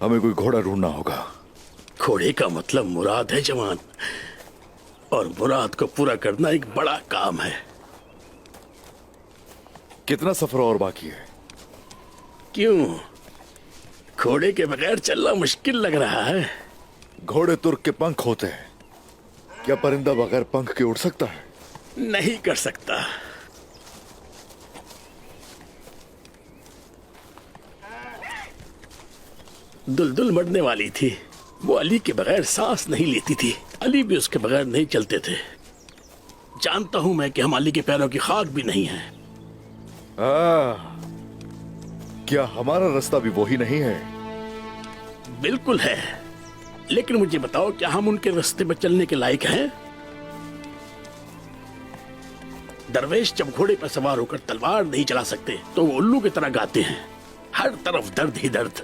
हमें कोई घोड़ा ढूंढना होगा। घोड़े का मतलब मुराद है जवान, और मुराद को पूरा करना एक बड़ा काम है। कितना सफर और बाकी है? क्यों, घोड़े के बगैर चलना मुश्किल लग रहा है? घोड़े तुर्क के पंख होते हैं, क्या परिंदा बगैर पंख के उड़ सकता है? नहीं कर सकता। दुलदुल मरने वाली थी, वो अली के बगैर सांस नहीं लेती थी, अली भी उसके बगैर नहीं चलते थे। जानता हूं मैं कि हम अली के पैरों की खाक भी नहीं है। क्या हमारा रास्ता भी वही नहीं है? बिल्कुल है, लेकिन मुझे बताओ, क्या हम उनके रास्ते पर चलने के लायक हैं? दरवेश जब घोड़े पर सवार होकर तलवार नहीं चला सकते तो वो उल्लू की तरह गाते हैं, हर तरफ दर्द ही दर्द।